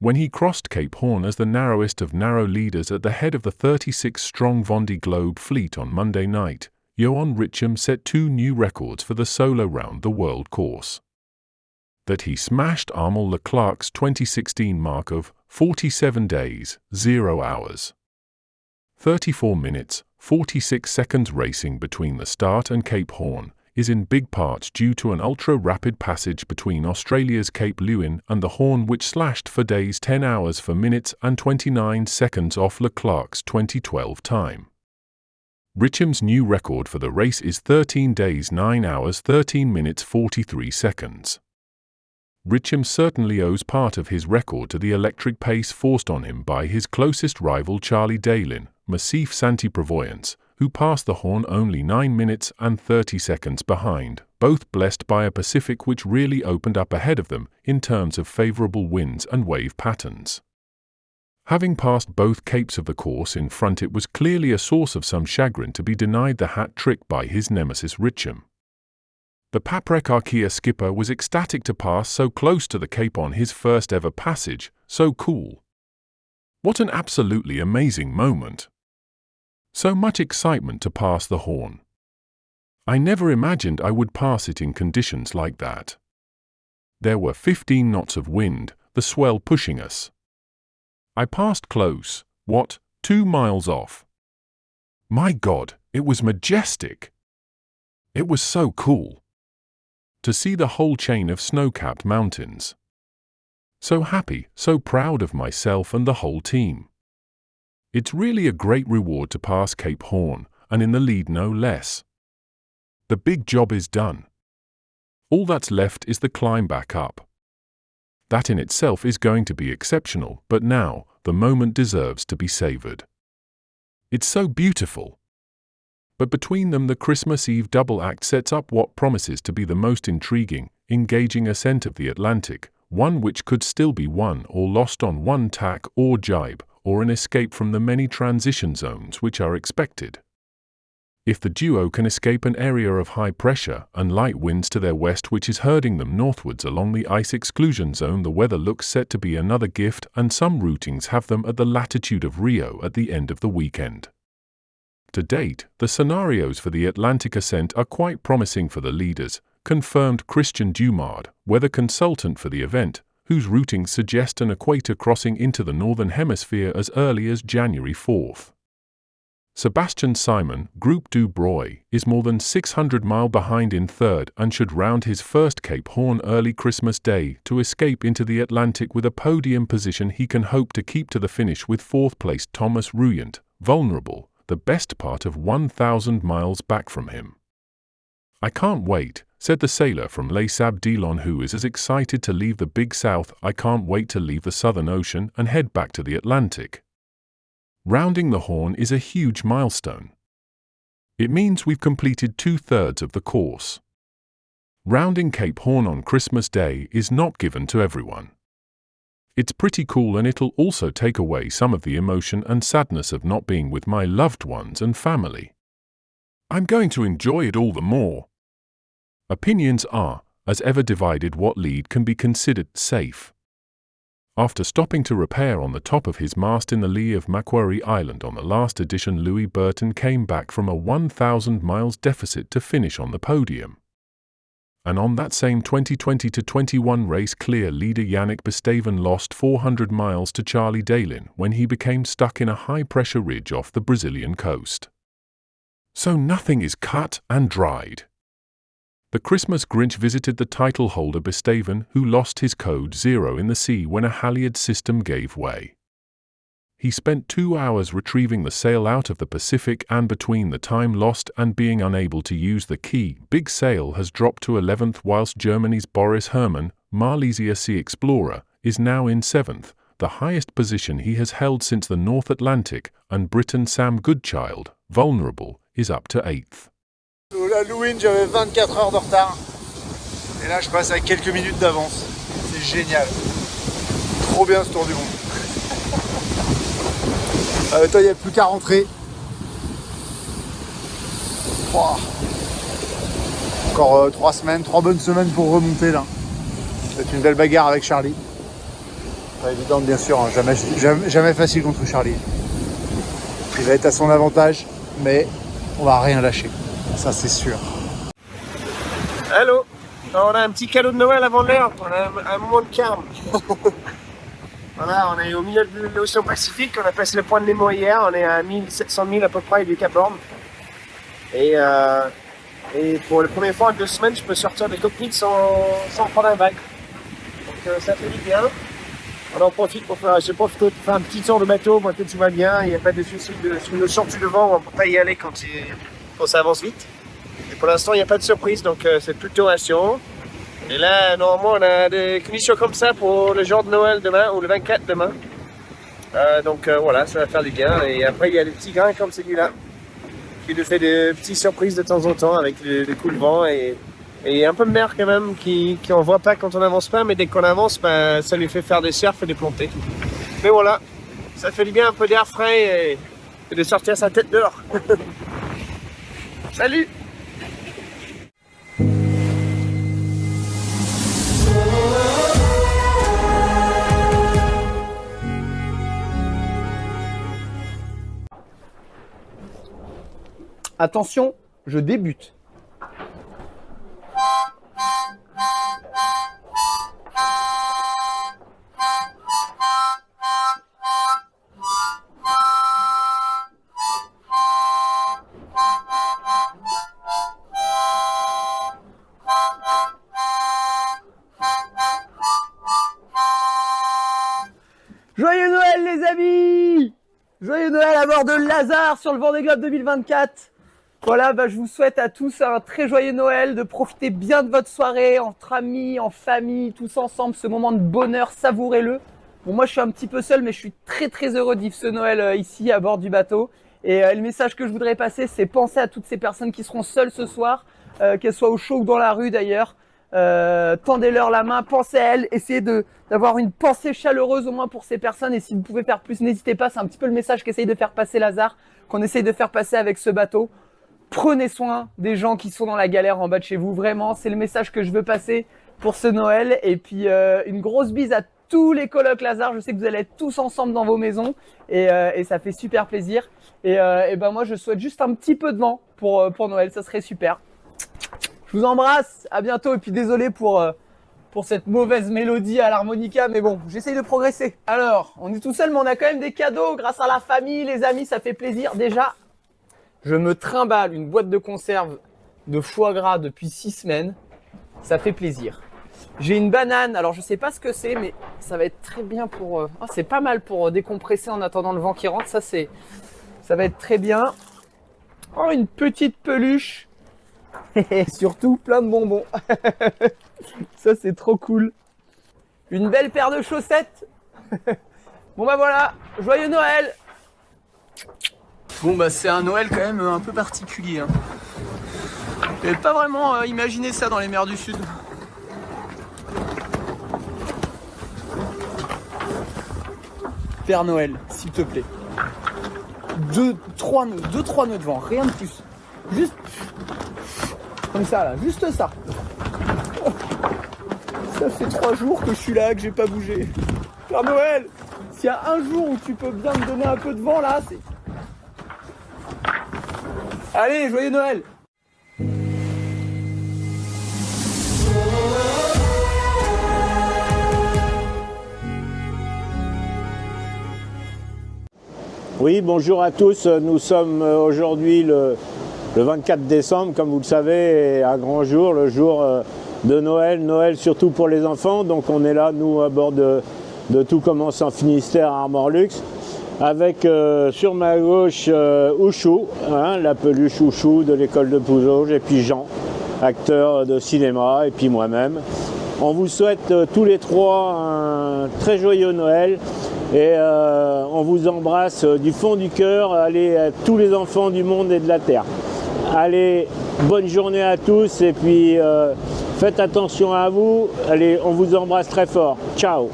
when he crossed Cape Horn as the narrowest of narrow leaders at the head of the 36-strong Vendee Globe fleet on Monday night, Yoann Richomme set 2 new records for the solo round-the-world course. That he smashed Armel Le Clerkk's 2016 mark of 47 days, 0 hours, 34 minutes, 46 seconds racing between the start and Cape Horn is in big part due to an ultra-rapid passage between Australia's Cape Leeuwin and the Horn, which slashed for days 10 hours 4 minutes and 29 seconds off Le Clerkk's 2012 time. Richomme's new record for the race is 13 days 9 hours 13 minutes 43 seconds. Richomme certainly owes part of his record to the electric pace forced on him by his closest rival Charlie Dalin, MACIF Santé Prévoyance, who passed the Horn only 9 minutes and 30 seconds behind, both blessed by a Pacific which really opened up ahead of them in terms of favourable winds and wave patterns. Having passed both capes of the course in front, it was clearly a source of some chagrin to be denied the hat trick by his nemesis Richomme. The PAPREC Archaea skipper was ecstatic to pass so close to the Cape on his first ever passage, so cool. What an absolutely amazing moment. So much excitement to pass the Horn. I never imagined I would pass it in conditions like that. There were 15 knots of wind, the swell pushing us. I passed close, 2 miles off. My God, it was majestic. It was so cool. To see the whole chain of snow-capped mountains. So happy, so proud of myself and the whole team. It's really a great reward to pass Cape Horn, and in the lead no less. The big job is done. All that's left is the climb back up. That in itself is going to be exceptional, but now, the moment deserves to be savoured. It's so beautiful. But between them, the Christmas Eve double act sets up what promises to be the most intriguing, engaging ascent of the Atlantic, one which could still be won or lost on one tack or jibe, or an escape from the many transition zones which are expected. If the duo can escape an area of high pressure and light winds to their west which is herding them northwards along the ice exclusion zone, the weather looks set to be another gift, and some routings have them at the latitude of Rio at the end of the weekend. To date, the scenarios for the Atlantic ascent are quite promising for the leaders, confirmed Christian Dumard, weather consultant for the event, whose routings suggest an equator crossing into the northern hemisphere as early as January 4th. Sebastian Simon, Group du Broy, is more than 600 miles behind in third and should round his first Cape Horn early Christmas Day to escape into the Atlantic with a podium position he can hope to keep to the finish with fourth-placed Thomas Ruyant, vulnerable, the best part of 1,000 miles back from him. "I can't wait," said the sailor from Les Sables, who is as excited to leave the Big South. "I can't wait to leave the Southern Ocean and head back to the Atlantic." Rounding the Horn is a huge milestone. It means we've completed 2/3 of the course. Rounding Cape Horn on Christmas Day is not given to everyone. It's pretty cool, and it'll also take away some of the emotion and sadness of not being with my loved ones and family. I'm going to enjoy it all the more. Opinions are, as ever, divided what lead can be considered safe. After stopping to repair on the top of his mast in the lee of Macquarie Island on the last edition, Louis Burton came back from a 1,000 miles deficit to finish on the podium. And on that same 2020-21 race, clear leader Yannick Bestaven lost 400 miles to Charlie Dalin when he became stuck in a high-pressure ridge off the Brazilian coast. So nothing is cut and dried. The Christmas Grinch visited the title holder Bestaven, who lost his code 0 in the sea when a halyard system gave way. He spent 2 hours retrieving the sail out of the Pacific, and between the time lost and being unable to use the key, big sail has dropped to 11th, whilst Germany's Boris Herrmann, Malaysia Sea Explorer, is now in 7th, the highest position he has held since the North Atlantic, and Britain Sam Goodchild, vulnerable, is up to 8th. La Leeuwin, j'avais 24 heures de retard. Et là, je passe à quelques minutes d'avance. C'est génial. Trop bien ce tour du monde. Toi, il n'y a plus qu'à rentrer. Wow. Encore 3 semaines, 3 bonnes semaines pour remonter là. C'est une belle bagarre avec Charlie. Pas évidente bien sûr, hein. Jamais facile contre Charlie. Il va être à son avantage, mais on va rien lâcher. Ça c'est sûr. Allô, on a un petit cadeau de Noël avant l'heure, on a un moment de calme. Voilà, on est au milieu de l'océan Pacifique, on a passé le point de Nemo hier, on est à 1700 000 à peu près du Cap Horn. Et pour la première fois en 2 semaines, je peux sortir des cockpits sans prendre un bac. Donc ça fait du bien. On en profite pour faire, j'ai profité pour faire un petit tour de bateau, moi que tout va bien, il n'y a pas de souci sur une sortie de vent, on ne peut pas y aller quand ça avance vite. Et pour l'instant, il n'y a pas de surprise, donc c'est plutôt rassurant. Et là, normalement, on a des conditions comme ça pour le jour de Noël demain, ou le 24 demain. Donc voilà, ça va faire du bien. Et après, il y a des petits grains comme celui-là, qui nous fait des petites surprises de temps en temps avec des coups de vent. Et un peu de mer quand même, qu'on ne voit pas quand on n'avance pas, mais dès qu'on avance, ben, ça lui fait faire des surfs et des plantées. Mais voilà, ça fait du bien un peu d'air frais et de sortir sa tête dehors. Salut! Attention, je débute. Joyeux Noël les amis! Joyeux Noël à bord de Lazare sur le Vendée Globe 2024. Voilà, je vous souhaite à tous un très joyeux Noël, de profiter bien de votre soirée, entre amis, en famille, tous ensemble, ce moment de bonheur, savourez-le. Bon, moi je suis un petit peu seul, mais je suis très heureux de vivre ce Noël ici à bord du bateau. Et le message que je voudrais passer, c'est penser à toutes ces personnes qui seront seules ce soir, qu'elles soient au chaud ou dans la rue d'ailleurs. Tendez-leur la main, pensez à elles, essayez d'avoir une pensée chaleureuse au moins pour ces personnes, et si vous pouvez faire plus, n'hésitez pas, c'est un petit peu le message qu'essaye de faire passer Lazare, qu'on essaye de faire passer avec ce bateau. Prenez soin des gens qui sont dans la galère en bas de chez vous, vraiment, c'est le message que je veux passer pour ce Noël. Et puis une grosse bise à tous les colocs Lazare, je sais que vous allez être tous ensemble dans vos maisons, et ça fait super plaisir. Et ben moi je souhaite juste un petit peu de vent pour Noël, ça serait super. Je vous embrasse, à bientôt, et puis désolé pour cette mauvaise mélodie à l'harmonica, mais bon, j'essaye de progresser. Alors, on est tout seul, mais on a quand même des cadeaux grâce à la famille, les amis, ça fait plaisir. Déjà, je me trimballe une boîte de conserve de foie gras depuis 6 semaines, ça fait plaisir. J'ai une banane, alors je sais pas ce que c'est, mais ça va être très bien pour... c'est pas mal pour décompresser en attendant le vent qui rentre, ça va être très bien. Oh, une petite peluche. Et surtout plein de bonbons. Ça c'est trop cool. Une belle paire de chaussettes. Bon bah voilà, joyeux Noël. Bon bah c'est un Noël quand même un peu particulier, hein. J'avais pas vraiment imaginé ça dans les mers du Sud. Père Noël, s'il te plaît. 2-3 nœuds devant, rien de plus. Juste comme ça là, juste ça. Ça fait 3 jours que je suis là, que j'ai pas bougé. Père Noël, s'il y a un jour où tu peux bien me donner un peu de vent là, c'est... Allez, joyeux Noël! Oui, bonjour à tous. Nous sommes aujourd'hui le 24 décembre, comme vous le savez, un grand jour, le jour de Noël. Noël surtout pour les enfants. Donc on est là, nous, à bord de Tout commence en Finistère à Armor avec sur ma gauche Ouchou, hein, la peluche Ouchou de l'école de Pouzauges, et puis Jean, acteur de cinéma, et puis moi-même. On vous souhaite tous les trois un très joyeux Noël. Et on vous embrasse du fond du cœur, allez à tous les enfants du monde et de la terre. Allez, bonne journée à tous, et puis faites attention à vous. Allez, on vous embrasse très fort. Ciao.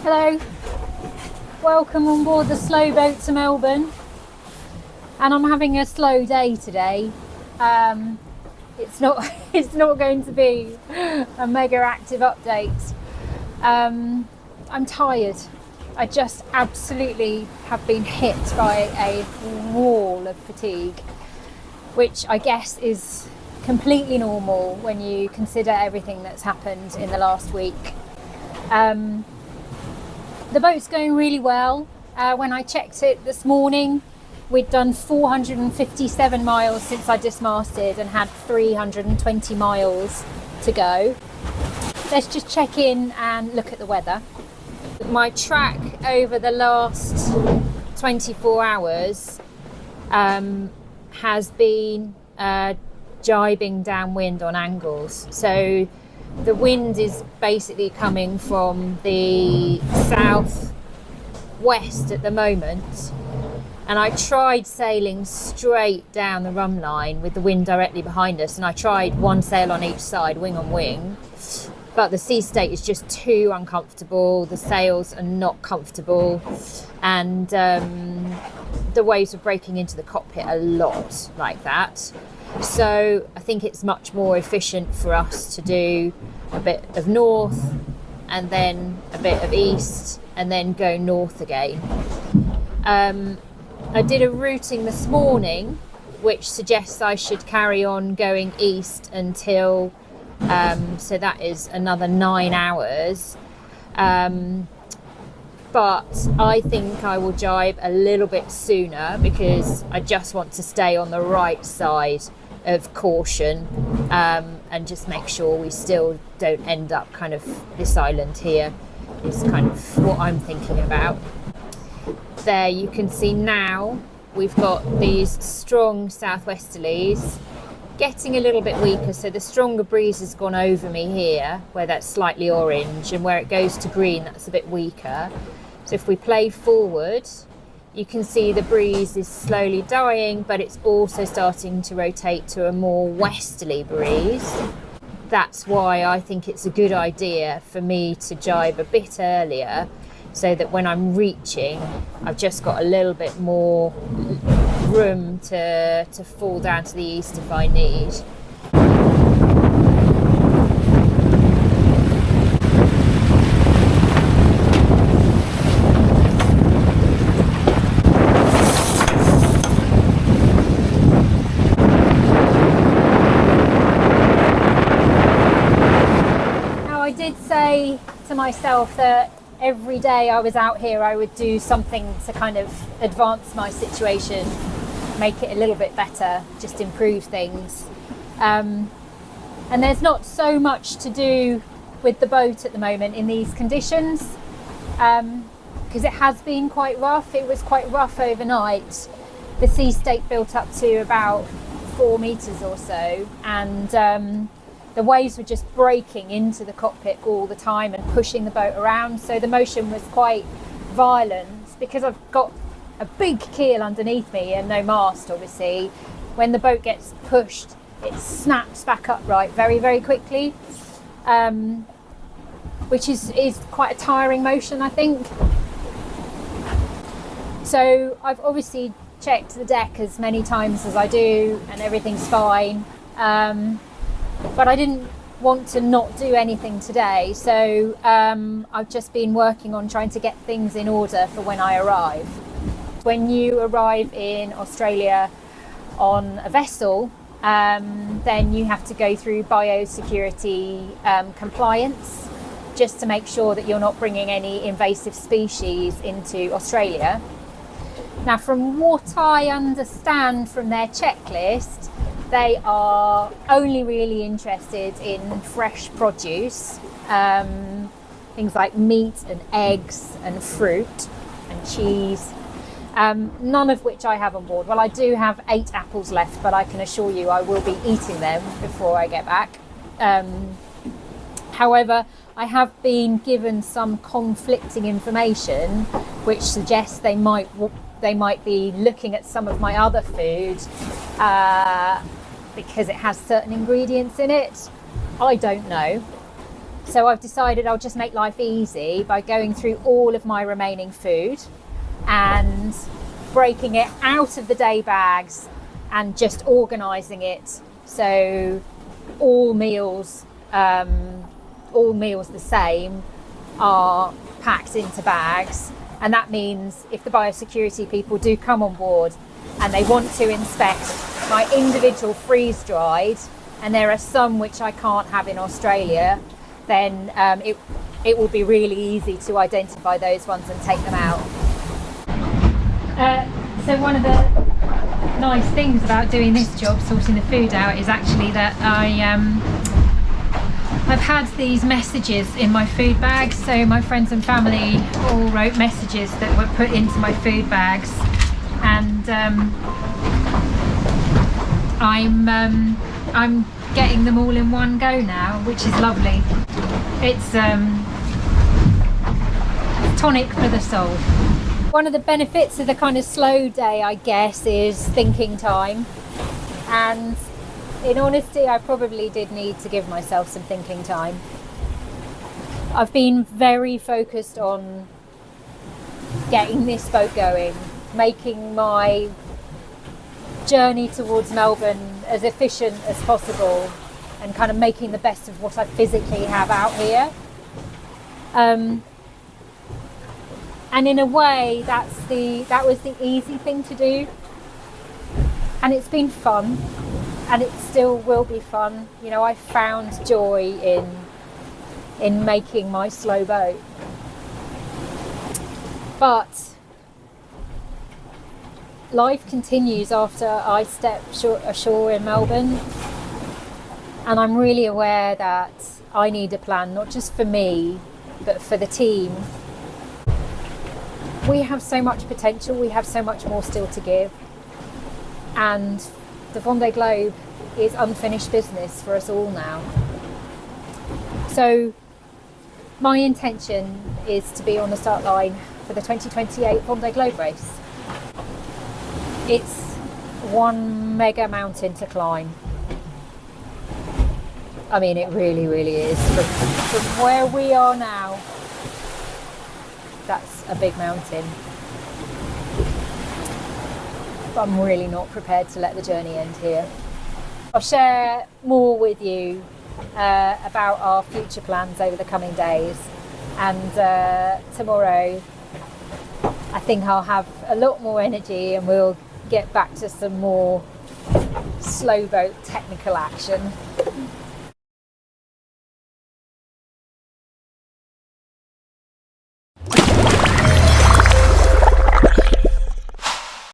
Hello, welcome on board the slow boat to Melbourne. and I'm having a slow day today. It's not going to be a mega active update. I'm tired. I just absolutely have been hit by a wall of fatigue, which I guess is completely normal when you consider everything that's happened in the last week. The boat's going really well. When I checked it this morning, we'd done 457 miles since I dismasted and had 320 miles to go. Let's just check in and look at the weather. My track over the last 24 hours has been jibing downwind on angles. So the wind is basically coming from the southwest at the moment. And I tried sailing straight down the run line with the wind directly behind us, and I tried one sail on each side, wing on wing, but the sea state is just too uncomfortable. The sails are not comfortable, and the waves are breaking into the cockpit a lot like that. So I think it's much more efficient for us to do a bit of north and then a bit of east and then go north again. I did a routing this morning which suggests I should carry on going east until so that is another 9 hours, but I think I will jibe a little bit sooner because I just want to stay on the right side of caution, and just make sure we still don't end up kind of this island here is kind of what I'm thinking about. There you can see now we've got these strong southwesterlies getting a little bit weaker, so the stronger breeze has gone over me here where that's slightly orange, and where it goes to green that's a bit weaker. So if we play forward, you can see the breeze is slowly dying, but it's also starting to rotate to a more westerly breeze. That's why I think it's a good idea for me to jibe a bit earlier, so that when I'm reaching, I've just got a little bit more room to fall down to the east if I need. Now I did say to myself that every day I was out here I would do something to kind of advance my situation, make it a little bit better, just improve things. And there's not so much to do with the boat at the moment in these conditions, because it has been quite rough. It was quite rough overnight. The sea state built up to about 4 meters or so, and the waves were just breaking into the cockpit all the time and pushing the boat around, so the motion was quite violent. Because I've got a big keel underneath me and no mast, obviously, when the boat gets pushed it snaps back upright very, very quickly, which is quite a tiring motion, I think. So I've obviously checked the deck as many times as I do and everything's fine. But I didn't want to not do anything today, so I've just been working on trying to get things in order for when I arrive. When you arrive in Australia on a vessel, then you have to go through biosecurity compliance, just to make sure that you're not bringing any invasive species into Australia. Now, from what I understand from their checklist, they are only really interested in fresh produce, things like meat and eggs and fruit and cheese, none of which I have on board. Well, I do have 8 apples left, but I can assure you I will be eating them before I get back. However, I have been given some conflicting information which suggests they might be looking at some of my other food because it has certain ingredients in it. I don't know. So I've decided I'll just make life easy by going through all of my remaining food and breaking it out of the day bags and just organising it so all meals the same are packed into bags. And that means if the biosecurity people do come on board and they want to inspect my individual freeze-dried, and there are some which I can't have in Australia, then it will be really easy to identify those ones and take them out. So one of the nice things about doing this job, sorting the food out, is actually that I've had these messages in my food bags. So my friends and family all wrote messages that were put into my food bags, and I'm getting them all in one go now, which is lovely. It's tonic for the soul. One of the benefits of the kind of slow day, I guess, is thinking time. And in honesty, I probably did need to give myself some thinking time. I've been very focused on getting this boat going, making my journey towards Melbourne as efficient as possible, and kind of making the best of what I physically have out here. And in a way, that was the easy thing to do, and it's been fun, and it still will be fun. You know, I found joy in making my slow boat, but life continues after I step ashore in Melbourne, and I'm really aware that I need a plan, not just for me, but for the team. We have so much potential, we have so much more still to give, and the Vondée Globe is unfinished business for us all now. So my intention is to be on the start line for the 2028 Vondée Globe race. It's one mega mountain to climb. I mean, it really, really is. From where we are now, that's a big mountain. But I'm really not prepared to let the journey end here. I'll share more with you about our future plans over the coming days. And tomorrow, I think I'll have a lot more energy and we'll get back to some more slow boat technical action.